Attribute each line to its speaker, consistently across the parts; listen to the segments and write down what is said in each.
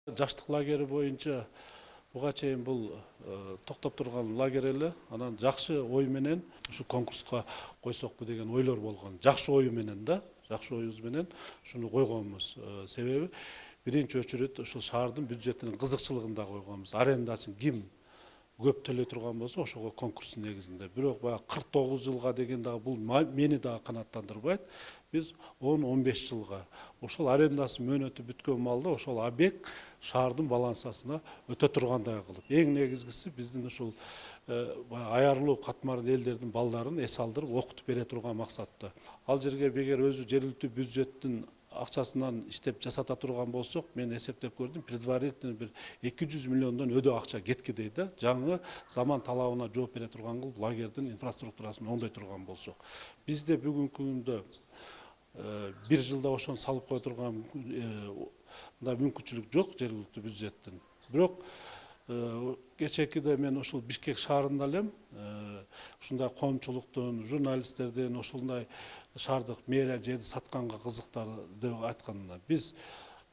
Speaker 1: Жаштык лагери боюнча буга чейин бул токтоп турган лагерь эле. Анан жакшы ой менен ушу конкурска койсокпу деген ойлор болгон. Жакшы ою менен да, жакшы оюбуз менен ушуну койгонбуз. Себеби биринчи очередь ушул шаардын бюджетинин кызыкчылыгында койгонбуз. Арендасын ким көп төлөй турган болсо ошого конкурс негизинде. Бирок баягы 49 жылга деген дагы бул мени дагы канааттандырбайт. Биз 10-15 жылга ошол арендасы мөөнөтү бүткөн маалда ошол объект шаардын балансасына өтө тургандай кылып. Эң негизгиси биздин ушул аярлуу катмар элдердин балдарын эс алдырып окутуп бере турган максатта. Ал жерге эгер өзү жергиликтүү бюджеттин акчасынан иштеп жасата турган болсок, мен эсептеп көрдүм, предварительно бир 200 миллиондон өдө акча кеткидей да. Жаңы заман талабына жооп бере турган кылып лагердин инфраструктурасын оңдой турган болсок. Бизде бүгүнкү күндө бир жылда ошону салып кое турган мүмкүнчүлүк жок жергиликтүү бюджеттин. Бирок кечээкиде мен ушул Бишкек шаарында элем, ушундай коомчулуктун, журналисттердин ушундай шаардык мэрия жерди сатканга кызыктар деп айтканда, биз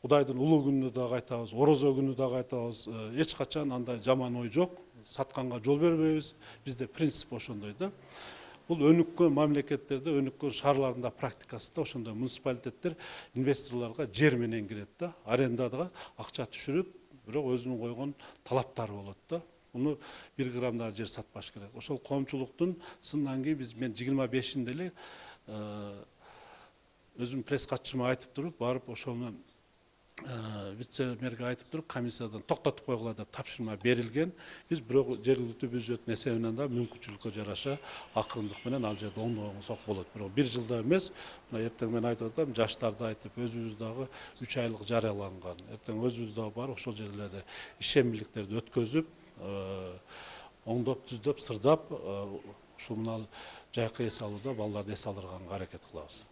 Speaker 1: Кудайдын улуу күнүнө дагы айтабыз, орозо күнү дагы айтабыз, эч качан андай жаман ой жок, сатканга жол бербейбиз. Бизде принцип ошондой да. Бул өнүккөн мамлекеттерде, өнүккөн шаарларында практикасы да ошондой. Муниципалитеттер инвесторлорго жер менен кирет да, арендага акча түшүрүп, бирок өзүнүн койгон талаптары болот да. Уну 1 грамм да жер сатпаш керек. Ошол коомчулуктун сындан кийин мен 25-inde эле өзүм пресс катчыма айтып туруп, барып ошону вице-мэрге айтып туруп, комиссиядан токтотуп койгула деп тапшырма берилген. Биз бирок жергиликтүү бюджеттин эсебинен да мүмкүнчүлүккө жараша акырындык менен ал жерде оңдосок болот. Бирок 1 жылда эмес, мына эртең мен айтып атам, жаштарды айтып, өзүбүз дагы 3 айлык жарыяланган. Эртең өзүбүз дагы барып ошол жерлерде ишембиликтерди өткөзүп, оңдоп, түздөп, сырдап, ушул мына жайкы эс алууда балдарды эс алдырганга аракет кылабыз.